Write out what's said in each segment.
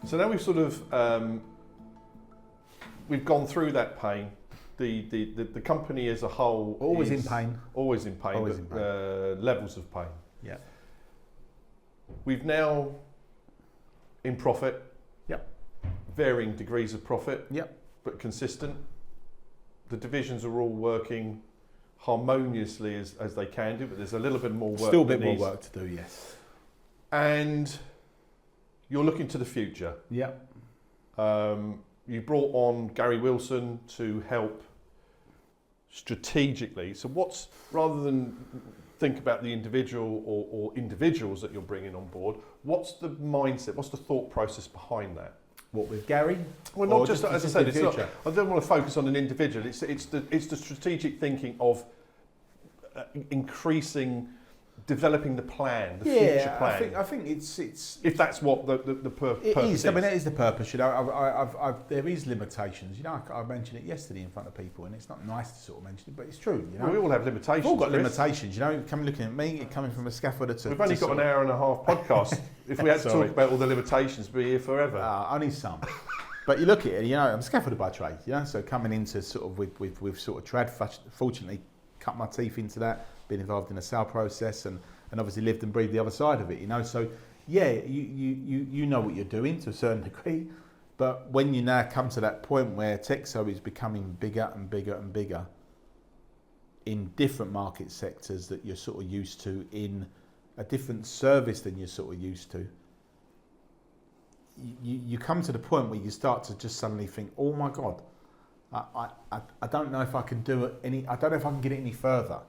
So now we've sort of we've gone through that pain. The company as a whole Always is in pain. Always in pain. Always but, in pain. Levels of pain. Yeah. We've now in profit. Yep. Varying degrees of profit. Yep. But consistent. The divisions are all working harmoniously as they can do, but there's a little bit more work. Still a bit more work to do, yes. And you're looking to the future. Yep. You brought on Gary Wilson to help strategically. So rather than think about the individual or individuals that you're bringing on board, what's the mindset, what's the thought process behind that? What, with Gary? Well, not just, as I said, it's not, I don't want to focus on an individual. It's the strategic thinking of developing the plan, the future plan. I think it's if that's what the purpose is. I mean, that is the purpose. You know, there is limitations. You know, I mentioned it yesterday in front of people, and it's not nice to sort of mention it, but it's true. You know, we all have limitations. We've all got Chris. limitations. You know, looking at me, coming from a scaffolder to. We've only got an hour and a half podcast. If we had to talk about all the limitations, we'd be here forever. Only some. But you look at it, you know, I'm a scaffolder by trade, you know, so coming into sort of with sort of trad, fortunately cut my teeth into that, been involved in a sale process and obviously lived and breathed the other side of it, you know, so yeah, you know what you're doing to a certain degree, but when you now come to that point where TEXO is becoming bigger and bigger and bigger in different market sectors that you're sort of used to, in a different service than you're sort of used to, you come to the point where you start to just suddenly think, oh my God, I don't know if I can do it I don't know if I can get it any further.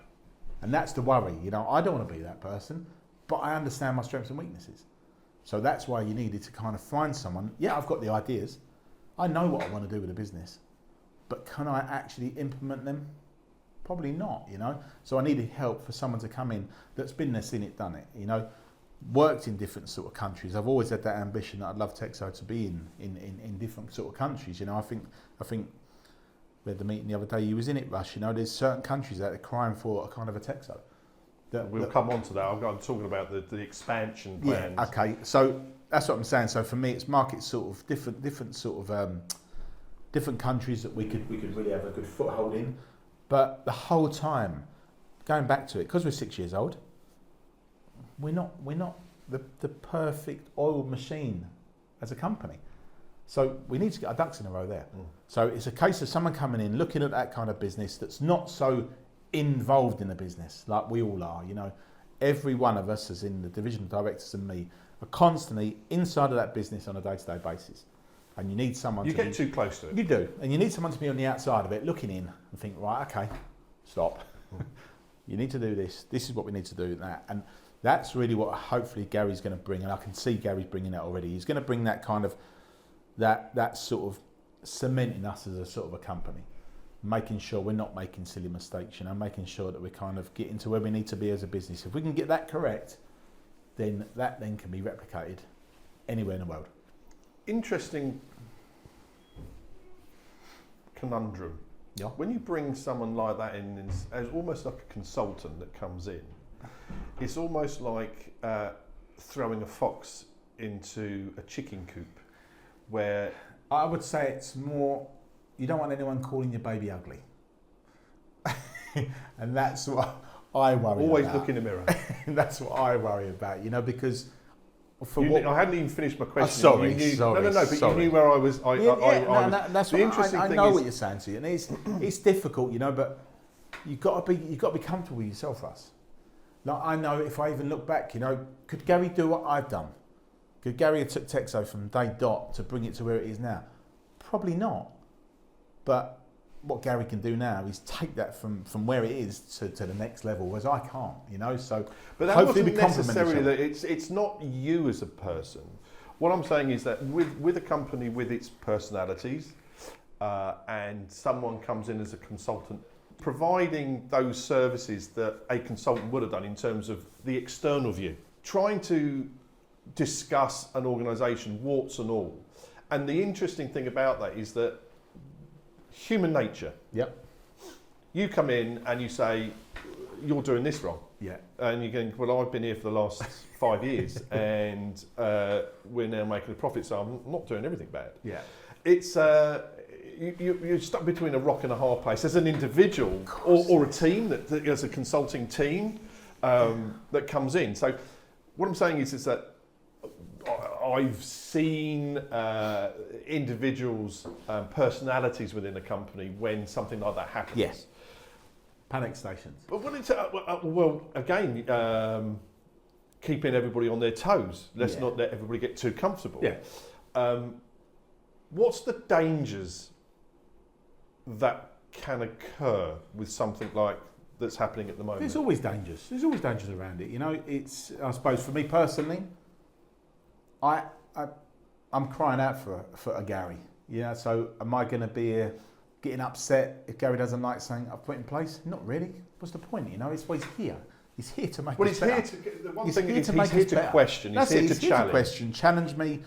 And that's the worry, you know, I don't want to be that person, but I understand my strengths and weaknesses. So that's why you needed to kind of find someone. Yeah, I've got the ideas. I know what I want to do with the business, but can I actually implement them? Probably not, you know. So I needed help for someone to come in that's been there, seen it, done it, you know. Worked in different sort of countries. I've always had that ambition that I'd love TEXO to be in different sort of countries. You know, I think we had the meeting the other day. You was in it, Rush. You know, there's certain countries that are crying for a kind of a TEXO. We'll come on to that. I'm talking about the expansion plans. Yeah. Okay. So that's what I'm saying. So for me, it's market sort of different sort of different countries that we could really have a good foothold in. But the whole time, going back to it, because we're 6 years old. We're not the perfect oiled machine as a company. So we need to get our ducks in a row there. So it's a case of someone coming in, looking at that kind of business that's not so involved in the business like we all are. You know, every one of us, as in the division directors and me, are constantly inside of that business on a day-to-day basis. And you need someone You get too close to it. You do. And you need someone to be on the outside of it, looking in and think, right, okay, stop. You need to do this. This is what we need to do. That. And that's really what hopefully Gary's going to bring, and I can see Gary's bringing that already. He's going to bring that kind of, that sort of cementing us as a sort of a company, making sure we're not making silly mistakes, you know, making sure that we're kind of getting to where we need to be as a business. If we can get that correct, then that then can be replicated anywhere in the world. Interesting conundrum. Yeah. When you bring someone like that in as almost like a consultant that comes in, it's almost like throwing a fox into a chicken coop, where I would say it's more, you don't want anyone calling your baby ugly. And that's what I worry about. Always look in the mirror. That's what I worry about, you know, because I hadn't even finished my question. Sorry. But you knew where I was. That's what I know what you're saying to you, and it's difficult, you know. But you've got to be comfortable with yourself, Russ. Like, I know if I even look back, you know, could Gary do what I've done? Could Gary have took TEXO from day dot to bring it to where it is now? Probably not. But what Gary can do now is take that from where it is to the next level, whereas I can't, you know. So, but that hopefully wasn't necessarily that. It's not you as a person. What I'm saying is that with a company with its personalities, and someone comes in as a consultant, providing those services that a consultant would have done in terms of the external view, trying to discuss an organisation, warts and all. And the interesting thing about that is that human nature. Yep. You come in and you say, you're doing this wrong. Yeah. And you're going, well, I've been here for the last 5 years and we're now making a profit, so I'm not doing everything bad. Yeah. It's you're stuck between a rock and a hard place as an individual or a team that as a consulting team that comes in. So what I'm saying is that I've seen individuals, personalities within a company when something like that happens. Yes. Panic stations. But when it's well, again, keeping everybody on their toes. Let's not let everybody get too comfortable. Yeah. What's the dangers that can occur with something like that's happening at the moment? There's always dangers. There's always dangers around it. You know, it's, I suppose for me personally, I'm crying out for a Gary. Yeah. So am I going to be getting upset if Gary doesn't like something I've put in place? Not really. What's the point? You know, it's why he's here. He's here to make us better. Well, he's here to. The one thing is, to he's here to question. He's here to challenge. Challenge me.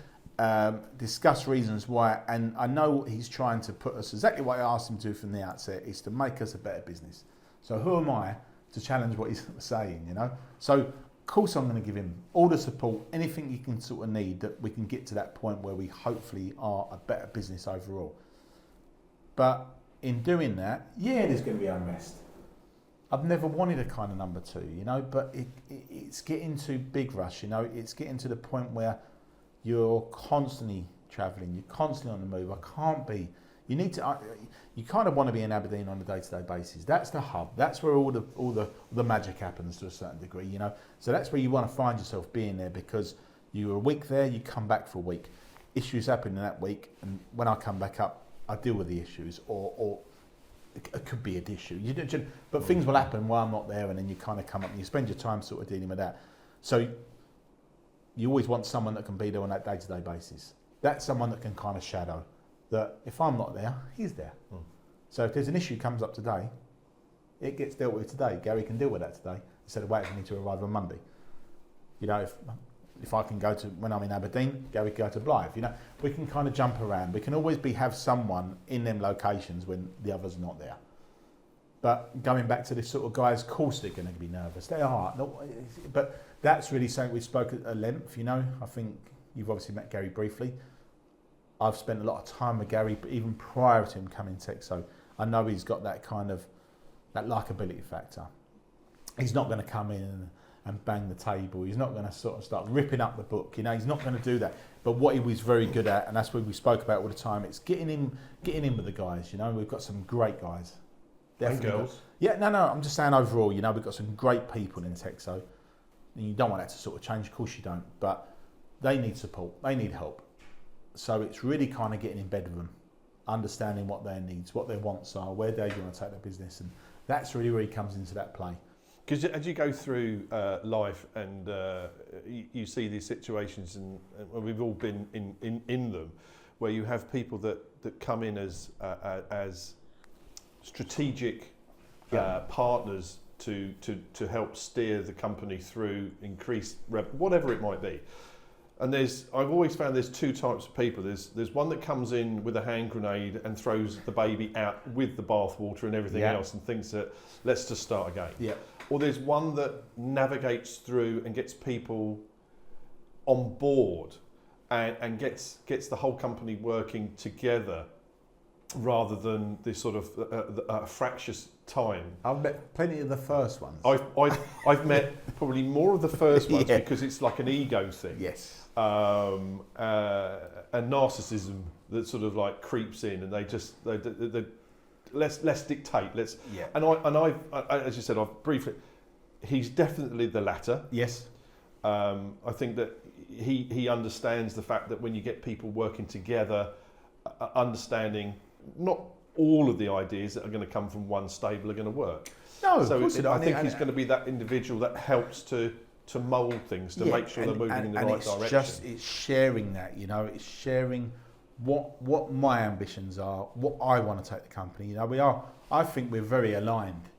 Discuss reasons why, and I know he's trying to put us exactly what I asked him to from the outset, is to make us a better business. So who am I to challenge what he's saying, you know? So of course I'm going to give him all the support, anything he can sort of need, that we can get to that point where we hopefully are a better business overall. But in doing that, yeah, there's going to be unrest. I've never wanted a kind of number 2, you know, but it's getting to big rush, you know, it's getting to the point where you're constantly travelling, you're constantly on the move. I can't be. You need to. You kind of want to be in Aberdeen on a day-to-day basis. That's the hub. That's where all the magic happens to a certain degree. You know. So that's where you want to find yourself being there, because you're a week there, you come back for a week. Issues happen in that week, and when I come back up, I deal with the issues, or it could be an issue. But things will happen while I'm not there, and then you kind of come up and you spend your time sort of dealing with that. So you always want someone that can be there on that day-to-day basis. That's someone that can kind of shadow that if I'm not there, he's there. So if there's an issue comes up today, it gets dealt with today. Gary can deal with that today instead of waiting for me to arrive on Monday. You know, if I can go to, when I'm in Aberdeen, Gary can go to Blythe. You know, we can kind of jump around. We can always have someone in them locations when the other's not there. But going back to this sort of guys, of course they're going to be nervous. They are. But that's really something we spoke at length, you know. I think you've obviously met Gary briefly. I've spent a lot of time with Gary, even prior to him coming to TEXO. I know he's got that kind of, that likability factor. He's not going to come in and bang the table. He's not going to sort of start ripping up the book, you know. He's not going to do that. But what he was very good at, and that's what we spoke about all the time, it's getting in with the guys, you know. We've got some great guys. Definitely. And girls. Yeah, no, I'm just saying overall, you know, we've got some great people in TEXO. And you don't want that to sort of change, of course you don't, but they need support, they need help. So it's really kind of getting in bed with them, understanding what their needs, what their wants are, where they're going to take their business, and that's really where he comes into that play. Because as you go through life and you see these situations, and we've all been in them, where you have people that come in as strategic partners to help steer the company through increased whatever it might be. And I've always found there's 2 types of people. There's one that comes in with a hand grenade and throws the baby out with the bathwater and everything else, and thinks that let's just start again. Yeah. Or there's one that navigates through and gets people on board and gets the whole company working together, rather than this sort of fractious time. I've met plenty of the first ones. I've met probably more of the first ones because it's like an ego thing. Yes. And narcissism that sort of like creeps in, and they let's dictate. And I as you said, I've briefly. He's definitely the latter. Yes. I think that he understands the fact that when you get people working together, understanding not all of the ideas that are going to come from one stable are going to work. No, so of course I think he's going to be that individual that helps to mould things, to make sure they're moving in the right direction. It's sharing that, you know, it's sharing what my ambitions are, what I want to take the company. You know, I think we're very aligned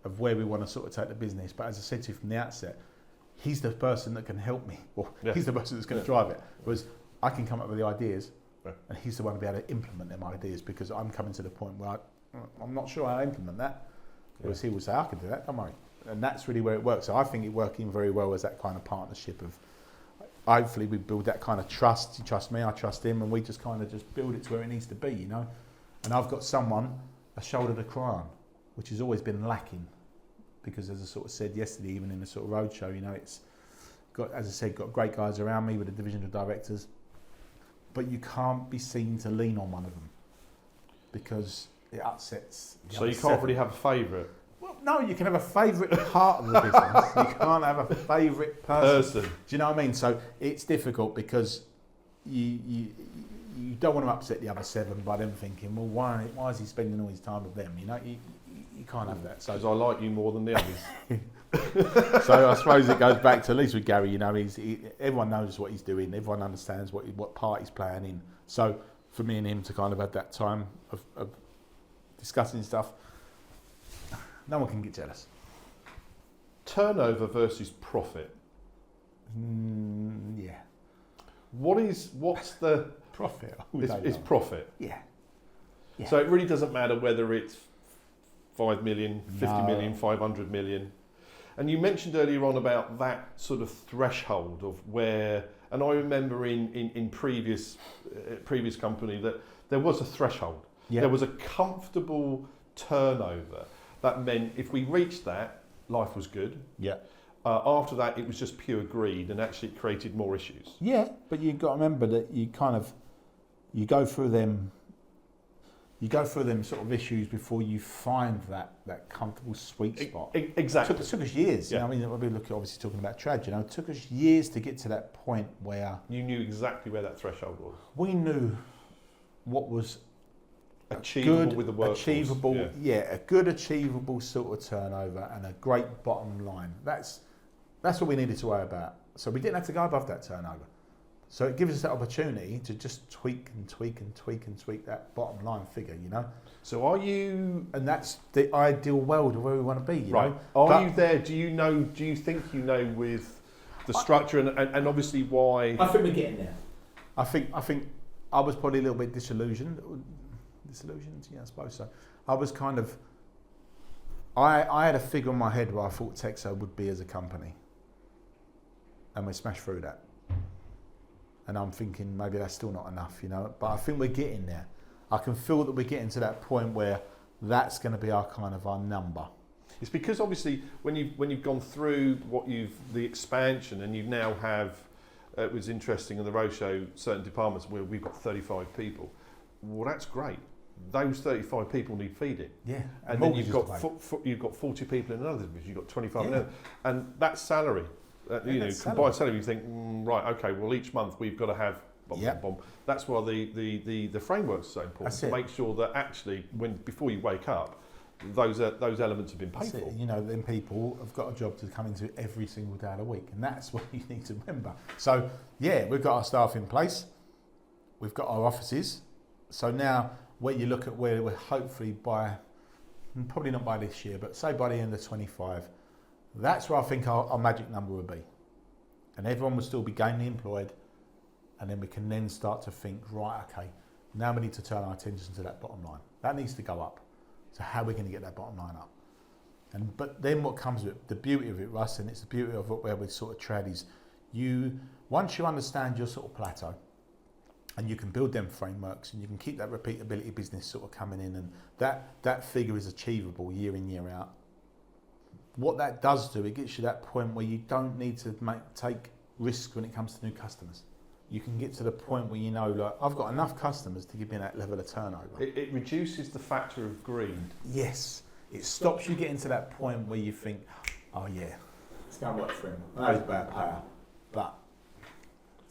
of where we want to sort of take the business. But as I said to you from the outset, he's the person that can help me. Well, he's the person that's going to drive it. Whereas I can come up with the ideas, and he's the one to be able to implement them ideas, because I'm coming to the point where I'm not sure how to implement that. Whereas he will say, I can do that, don't worry. and that's really where it works. So I think it working very well as that kind of partnership of, hopefully we build that kind of trust. You trust me, I trust him, and we just kind of just build it to where it needs to be, you know. And I've got someone, a shoulder to cry on, which has always been lacking, because as I sort of said yesterday, even in the sort of roadshow, you know, it's got, as I said, got great guys around me with the divisional directors, but you can't be seen to lean on one of them because it upsets. So you can't really have a favourite. Well, no, you can have a favourite part of the business. You can't have a favourite person. Do you know what I mean? So it's difficult because you don't want to upset the other 7 by them thinking, well, why is he spending all his time with them? You know, you can't have that. So because I like you more than the others. So I suppose it goes back to, at least with Gary, you know, everyone knows what he's doing. Everyone understands what part he's playing in. So for me and him to kind of have that time of discussing stuff, no one can get jealous. Turnover versus profit. Yeah. What's the Profit? it's profit. Yeah. Yeah. So it really doesn't matter whether it's 5 million, 50 million, 500 million. And you mentioned earlier on about that sort of threshold of where, and I remember in previous company that there was a threshold. Yeah. There was a comfortable turnover. That meant if we reached that, life was good. Yeah. After that, it was just pure greed, and actually it created more issues. Yeah, but you've got to remember that you go through them sort of issues before you find that comfortable sweet spot. Exactly. It took us years. Yeah. You know, I mean, we're obviously talking about trad. You know, it took us years to get to that point where You knew exactly where that threshold was. we knew what was Achievable good, with the workforce. achievable, Yeah. a good achievable sort of turnover and a great bottom line. That's what we needed to worry about. So we didn't have to go above that turnover. So it gives us that opportunity to just tweak that bottom line figure, you know. So are you And that's the ideal world of where we want to be, you right? know. Are But you there? Do you think you know with the structure and obviously why? I think we're getting there. I think I was probably a little bit disillusioned, yeah, I suppose so. I was kind of, I had a figure in my head where I thought TEXO would be as a company, and we smashed through that. And I'm thinking maybe that's still not enough, you know. But I think we're getting there. I can feel that we're getting to that point where that's going to be our number. It's because obviously when you've gone through the expansion and you now have, it was interesting in the roadshow, certain departments where we've got 35 people. Well, that's great. Those 35 people need feeding. Yeah. And then you've got 40 people in another division, you've got 25 in another. And that's salary. Combined salary, you think, right, okay, well, each month we've got to have bomb. That's why the framework's so important, to make sure that actually, before you wake up, those elements have been paid for. You know, then people have got a job to come into every single day of the week, and that's what you need to remember. So, yeah, we've got our staff in place, we've got our offices. So now, when you look at where we're hopefully probably not by this year, but say by the end of 25, that's where I think our magic number would be. And everyone will still be gainfully employed, and then we can then start to think, right, okay, now we need to turn our attention to that bottom line. That needs to go up. So how are we going to get that bottom line up? But then what comes with it, the beauty of it, Russ, and it's the beauty of where we sort of trade is, once you understand your sort of plateau, and you can build them frameworks, and you can keep that repeatability business sort of coming in, and that figure is achievable year in, year out. What that does do, it gets you that point where you don't need to take risks when it comes to new customers. You can get to the point where you know, like, I've got enough customers to give me that level of turnover. It reduces the factor of greed. Yes. It stops you getting to that point where you think, oh yeah, it's going to work for him. I know he's a bad player, but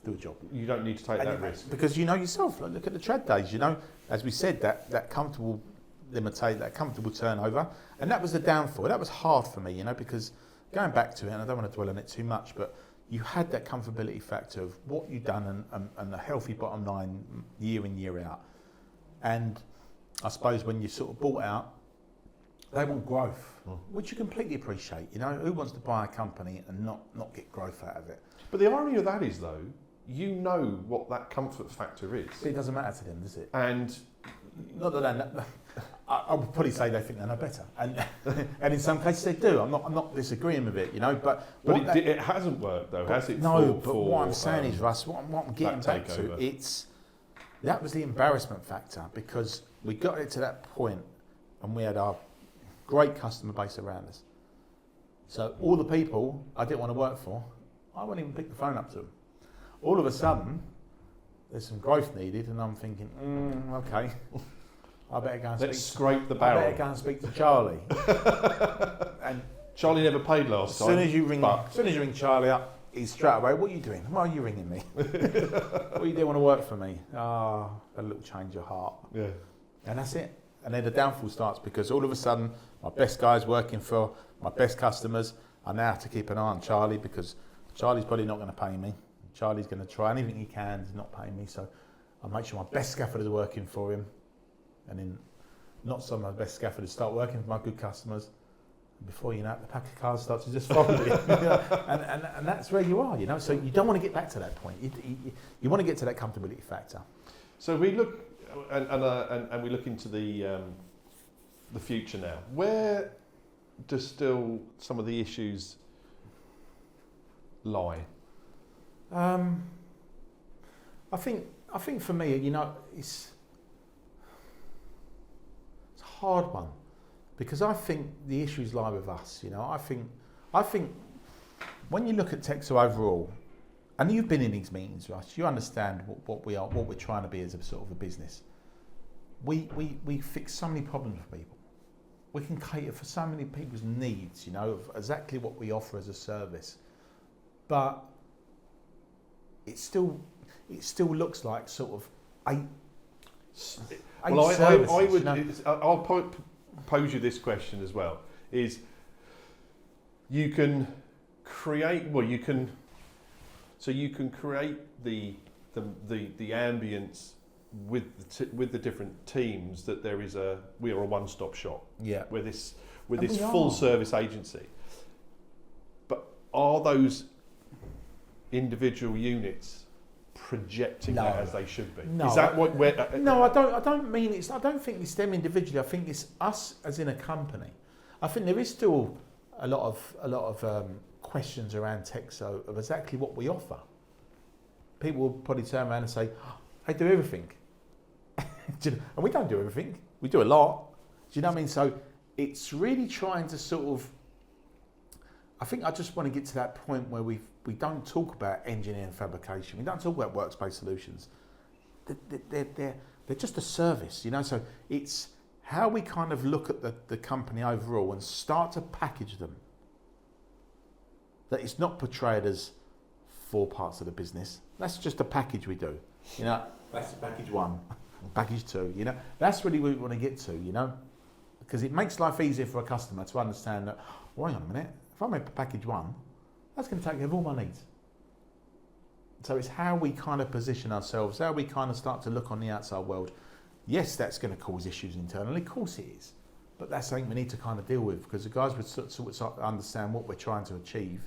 do a job. You don't need to take that risk. Because you know yourself, like, look at the trad days, you know, as we said, that comfortable that comfortable turnover, and that was the downfall. That was hard for me, you know, because going back to it, and I don't want to dwell on it too much, but you had that comfortability factor of what you've done and a healthy bottom line year in, year out. And I suppose when you sort of bought out, they want growth, which you completely appreciate. You know, who wants to buy a company and not get growth out of it? But the irony of that is, though, you know what that comfort factor is. But it doesn't matter to them, does it? And not that I would probably say they think they know better, and and in some cases they do. I'm not disagreeing with it, you know. But it hasn't worked though, has it? No, but what I'm saying is, Russ, what I'm getting back to, that was the embarrassment factor, because we got it to that point, and we had our great customer base around us. So all the people I didn't want to work for, I wouldn't even pick the phone up to them. All of a sudden, there's some growth needed, and I'm thinking, okay, I better go and scrape the barrel. I better go and speak to Charlie. And Charlie never paid last time. As soon as you ring Charlie up, he's straight away, what are you doing? Why are you ringing me? What do you want to work for me? A little change of heart. Yeah. And that's it. And then the downfall starts, because all of a sudden, my best guys working for my best customers, I now have to keep an eye on Charlie, because Charlie's probably not going to pay me. Charlie's going to try anything he can to not pay me, so I make sure my best scaffolders are working for him, and then not some of my best scaffolders start working for my good customers. And before you know it, the pack of cards starts to just follow you. And that's where you are, you know. So you don't want to get back to that point. You want to get to that comfortability factor. So we look and we look into the future now. Where does still some of the issues lie? I think for me, you know, it's a hard one, because I think the issues lie with us. You know, I think when you look at TEXO overall, and you've been in these meetings, Russ, you understand what we are, what we're trying to be as a sort of a business. We fix so many problems for people. We can cater for so many people's needs, you know, of exactly what we offer as a service. But it still looks like sort of eight services, I would. You know? I'll pose you this question as well: is you can create. Well, you can. So you can create the ambience with the different teams, that we are a one-stop shop. Yeah. With this full service agency. But are those individual units projecting that as they should be? No. Is that what? No, I don't mean it's. I don't think it's them individually. I think it's us as in a company. I think there is still a lot of questions around TEXO of exactly what we offer. People will probably turn around and say, "I do everything," and we don't do everything. We do a lot. Do you know what I mean? So it's really trying to sort of. I think I just want to get to that point where we don't talk about engineering fabrication. We don't talk about workspace solutions. They're just a service, you know. So it's how we kind of look at the company overall and start to package them. That it's not portrayed as 4 parts of the business. That's just a package we do. You know, that's package 1, package 2. You know, that's really what we want to get to. You know, because it makes life easier for a customer to understand that. Well, hang on a minute. If I make package 1, that's going to take care of all my needs. So it's how we kind of position ourselves, how we kind of start to look on the outside world. Yes, that's going to cause issues internally. Of course it is. But that's something we need to kind of deal with, because the guys would sort of understand what we're trying to achieve.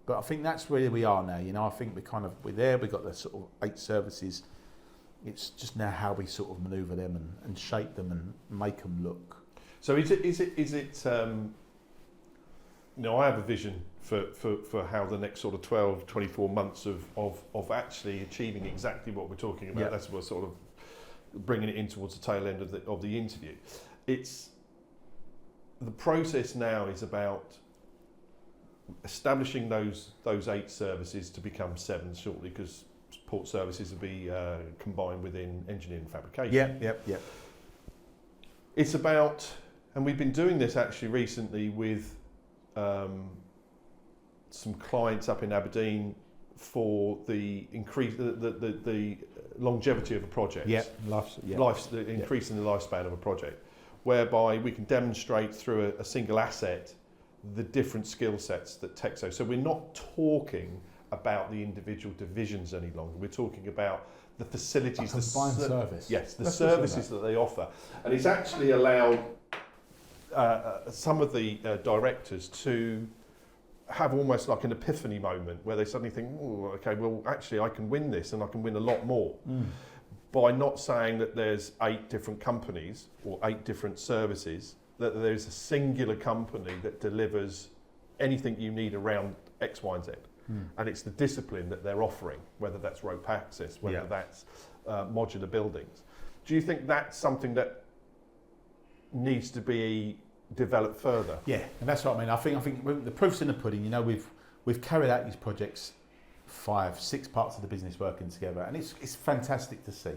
But I think that's where we are now. You know, I think we're there. We've got the sort of 8 services. It's just now how we sort of manoeuvre them and shape them and make them look. So is it? You know, I have a vision for how the next sort of 12, 24 months of actually achieving exactly what we're talking about. Yeah. That's what sort of bringing it in towards the tail end of the interview. It's the process now is about establishing those 8 services to become 7 shortly, because support services will be combined within engineering and fabrication. Yeah. It's about, and we've been doing this actually recently with some clients up in Aberdeen for the increase the longevity of a project. Increasing the lifespan of a project, whereby we can demonstrate through a single asset the different skill sets that TEXO. So we're not talking about the individual divisions any longer. We're talking about the facilities, the combined service. Yes, the services that they offer, and it's actually allowed some of the directors to have almost like an epiphany moment where they suddenly think, oh, okay, well, actually, I can win this, and I can win a lot more by not saying that there's 8 different companies or 8 different services, that there's a singular company that delivers anything you need around X, Y, and Z. And it's the discipline that they're offering, whether that's rope access, whether that's modular buildings. Do you think that's something that needs to be developed further? Yeah, and that's what I mean. I think the proof's in the pudding. You know, we've carried out these projects, 5, 6 parts of the business working together, and it's fantastic to see.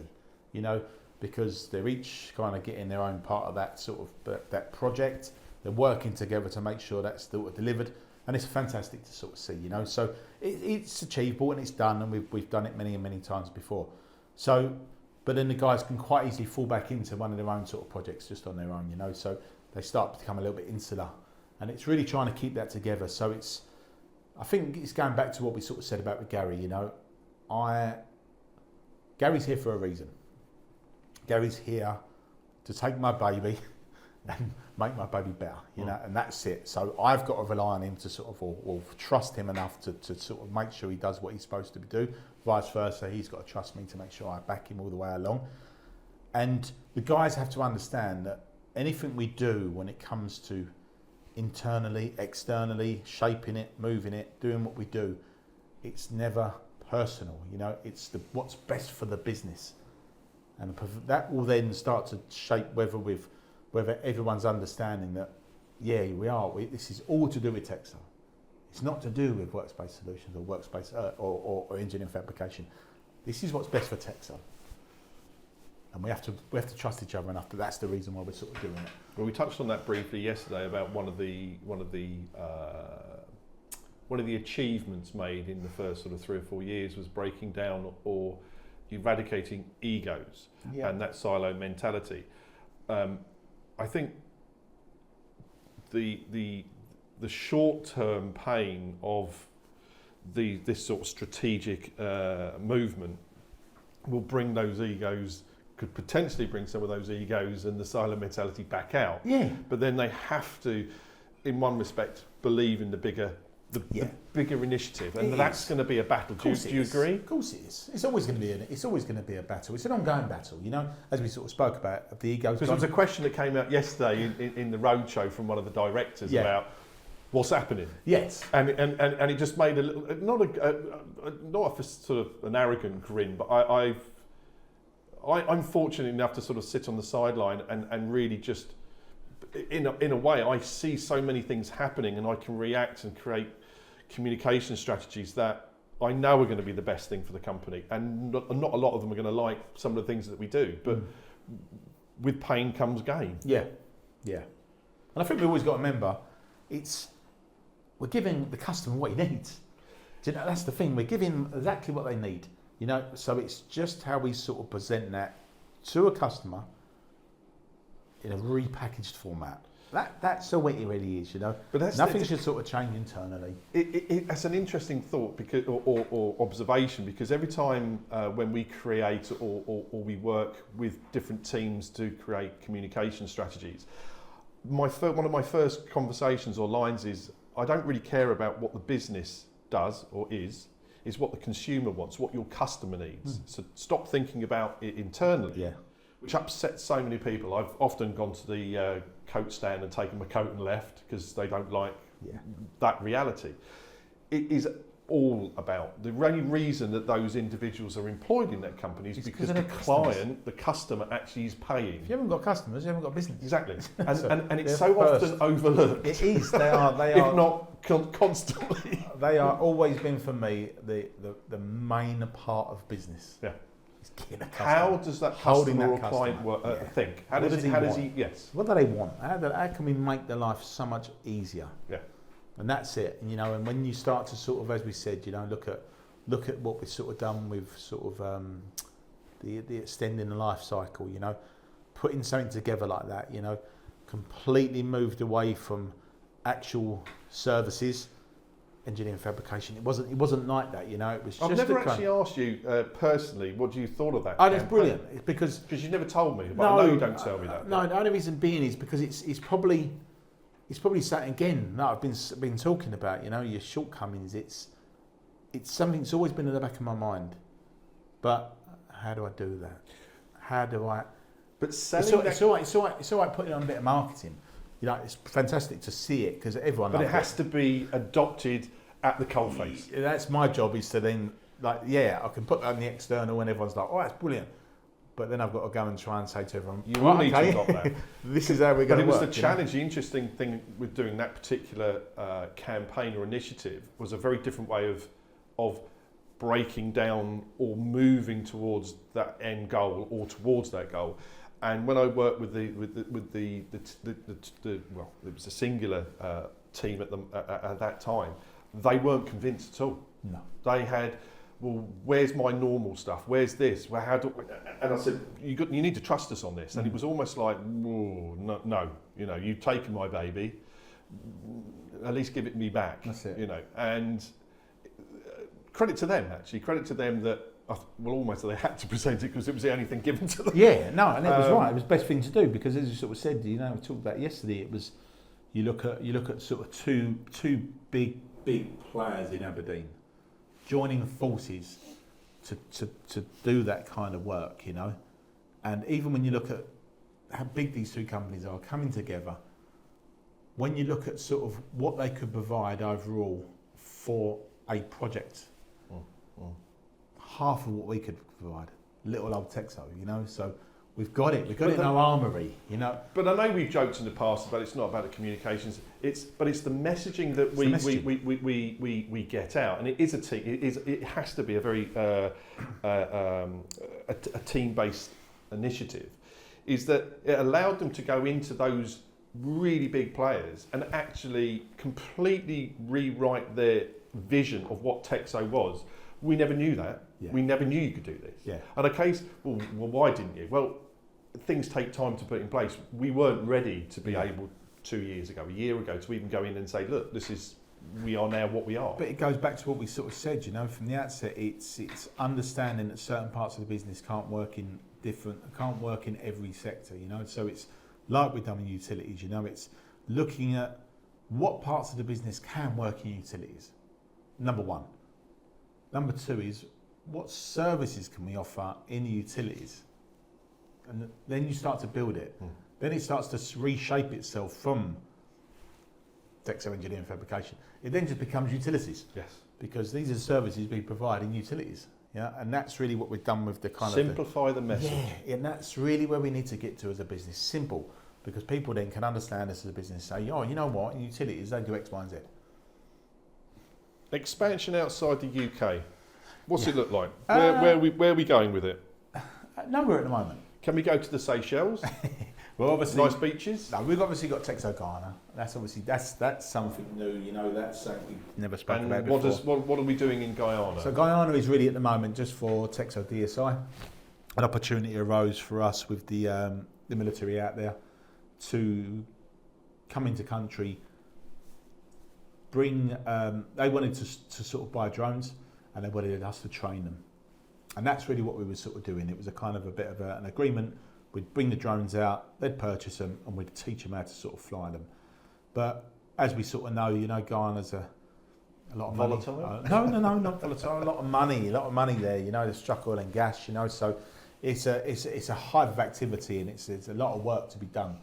You know, because they're each kind of getting their own part of that sort of that project. They're working together to make sure that's still delivered. And it's fantastic to sort of see, you know. So it's achievable and it's done, and we've done it many and many times before. So, but then the guys can quite easily fall back into one of their own sort of projects just on their own, you know. So they start to become a little bit insular, and it's really trying to keep that together. So I think it's going back to what we sort of said about with Gary, you know. Gary's here for a reason. Gary's here to take my baby and make my baby better, you know, and that's it. So I've got to rely on him to sort of, or trust him enough to sort of make sure he does what he's supposed to do. Vice versa, he's got to trust me to make sure I back him all the way along. And the guys have to understand that anything we do when it comes to internally, externally, shaping it, moving it, doing what we do, it's never personal, you know, it's what's best for the business. And that will then start to shape whether everyone's understanding that, yeah, this is all to do with TEXO. It's not to do with workspace solutions or workspace or engineering fabrication. This is what's best for TEXO. And we have to trust each other enough that that's the reason why we're sort of doing it. Well, we touched on that briefly yesterday about one of the achievements made in the first sort of 3 or 4 years was breaking down or eradicating egos and that silo mentality. I think the short-term pain of this sort of strategic movement will bring those egos, could potentially bring some of those egos and the silo mentality back out. Yeah. But then they have to, in one respect, believe in the bigger initiative, and that's going to be a battle. Do you agree? Of course it is. It's always going to be a battle. It's an ongoing battle, you know, as we sort of spoke about the egos. Because there was a question that came out yesterday in the roadshow from one of the directors about what's happening. Yes. And it just made a little, not a sort of an arrogant grin, but I'm fortunate enough to sort of sit on the sideline and really just, in a way, I see so many things happening, and I can react and create communication strategies that I know are going to be the best thing for the company. And not a lot of them are going to like some of the things that we do, but with pain comes gain. Yeah, yeah. And I think we've always got to remember, we're giving the customer what he needs. Do you know, that's the thing. We're giving exactly what they need. You know, so it's just how we sort of present that to a customer in a repackaged format. That's the way it really is, you know. But nothing should sort of change internally. That's an interesting thought because, or observation, because every time when we create or we work with different teams to create communication strategies, one of my first conversations or lines is, I don't really care about what the business does or is what the consumer wants, what your customer needs. So stop thinking about it internally. Yeah. Which upsets so many people. I've often gone to the coat stand and taken my coat and left because they don't like that reality. It is all about, the only reason that those individuals are employed in that company is because the client, the customer, actually is paying. If you haven't got customers, you haven't got business. Exactly. And it's so often overlooked. It is. They are. If not constantly. They are always been, for me, the main part of business. Yeah. How does that customer or client think? How does he? Yes. What do they want? How can we make their life so much easier? Yeah. And that's it. You know, and when you start to sort of, as we said, you know, look at what we've sort of done with sort of the extending the life cycle. You know, putting something together like that. You know, completely moved away from actual services. Engineering fabrication. It wasn't like that, you know. It was just. I've never actually asked you personally. What do you thought of that? Oh, that's brilliant. It's because you never told me. But I know you don't tell me that. No, the only reason being is because it's probably something again that I've been talking about. You know, your shortcomings. It's something that's always been in the back of my mind. But how do I do that? how do I? But It's selling all, that, it's all right putting on a bit of marketing. You know, it's fantastic to see it because everyone. but it loves has to be adopted at the coalface. That's my job, is to then, like, yeah, I can put that on the external and everyone's like, oh, that's brilliant. But then I've got to go and try and say to everyone, You will need to adopt that. This is how we're But going it to was work. the challenge, the interesting thing with doing that particular campaign or initiative was a very different way of breaking down or moving towards that end goal or towards that goal. And when I worked with the well, it was a singular team at that time, they weren't convinced at all. No. They had, well, where's my normal stuff? Where's this? Well, how do? And I said, you need to trust us on this. And it was almost like, whoa, no, you know, you've taken my baby. At least give it me back. That's it. You know, and credit to them, actually. Credit to them that, well, almost they had to present it because it was the only thing given to them. Yeah, no, and it was right. It was the best thing to do because, as you sort of said, you know, we talked about yesterday. It was you look at sort of two big players in Aberdeen joining forces to do that kind of work, you know. And even when you look at how big these two companies are coming together, when you look at sort of what they could provide overall for a project, half of what we could provide, little old TEXO, you know. So we've got it in our armoury, you know. But I know we've joked in the past about it's not about the communications. It's the messaging that we get out, and it is a team. It has to be a very a team-based initiative. Is that it allowed them to go into those really big players and actually completely rewrite their vision of what TEXO was. We never knew that. Yeah. We never knew you could do this. Yeah. And a case, well, why didn't you? Well, things take time to put in place. We weren't ready to be able 2 years ago, a year ago, to even go in and say, look, we are now what we are. But it goes back to what we sort of said, you know, from the outset. It's understanding that certain parts of the business can't work in every sector, you know. So it's like we've done in utilities, you know. It's looking at what parts of the business can work in utilities. Number one. Number two is what services can we offer in utilities? And then you start to build it. Then it starts to reshape itself from TEXO engineering fabrication. It then just becomes utilities. Yes. Because these are services we provide in utilities. Yeah, and that's really what we've done with the kind Simplify the message. Yeah, and that's really where we need to get to as a business. Simple. Because people then can understand us as a business and say, oh, you know what, in utilities they do X, Y and Z. Expansion outside the UK. What's it look like? Where are we going with it? Nowhere at the moment. Can we go to the Seychelles? Well, obviously, Nice beaches? no, we've obviously got TEXO Ghana. That's something new. You know, that's something we've never spoken about And before. what are we doing in Guyana? So Guyana is really at the moment just for TEXO DSI. An opportunity arose for us with the military out there to come into country. They wanted to sort of buy drones, and they wanted us to train them, and that's really what we were sort of doing. It was a kind of a bit of an agreement. We'd bring the drones out, they'd purchase them, and we'd teach them how to sort of fly them. But as we sort of know, you know, Guyana's a lot of Volatile? money. No, not volatile. A lot of money there. You know, they struck oil and gas. You know, so it's a hive of activity, and it's a lot of work to be done.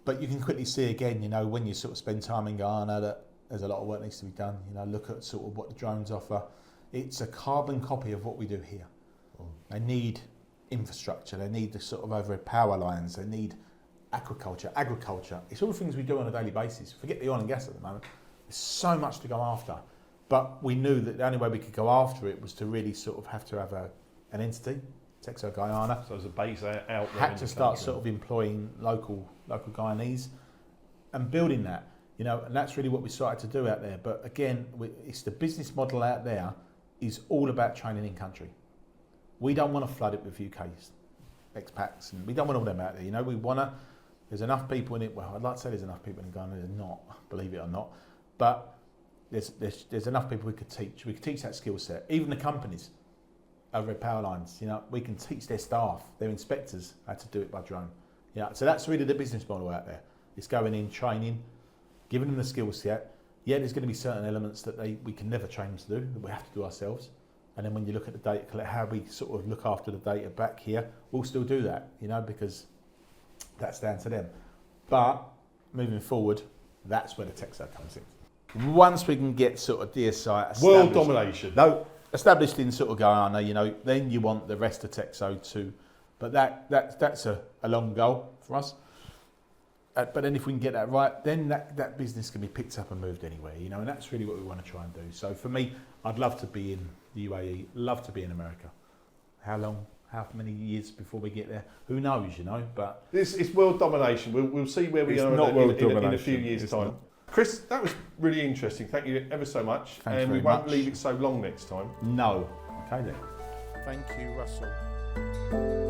But you can quickly see again, you know, when you sort of spend time in Guyana, that there's a lot of work needs to be done. You know, look at sort of what the drones offer. It's a carbon copy of what we do here. They need infrastructure. They need the sort of overhead power lines. They need agriculture. It's all the things we do on a daily basis. Forget the oil and gas at the moment. There's so much to go after. But we knew that the only way we could go after it was to really sort of have an entity, TEXO Guyana. So there's a base out there. Had to start sort of employing local Guyanese and building that. You know, and that's really what we started to do out there. But again, it's the business model out there is all about training in country. We don't want to flood it with UK expats, and we don't want all them out there. You know, we want to. There's enough people in it. Well, I'd like to say there's enough people in Ghana. There's not, believe it or not. But there's enough people we could teach. We could teach that skill set. Even the companies over at power lines. You know, we can teach their staff, their inspectors, how to do it by drone. Yeah, so that's really the business model out there. It's going in, training, giving them the skill set. Yeah, there's going to be certain elements that we can never train them to do, that we have to do ourselves. And then when you look at the data, how we sort of look after the data back here, we'll still do that, you know, because that's down to them. But moving forward, that's where the TEXO comes in. Once we can get sort of DSI established, World domination. no, established in sort of Guyana, you know, then you want the rest of TEXO too. But that's a long goal for us. But then if we can get that right, then that business can be picked up and moved anywhere, you know, and that's really what we want to try and do. So for me, I'd love to be in the UAE, love to be in America. How long, how many years before we get there? Who knows, you know, but... It's world domination. We'll see where we are in a few years' time. Not. Chris, that was really interesting. Thank you ever so much. Thanks and we very won't much. leave it so long next time. No. Okay then. Thank you, Russell.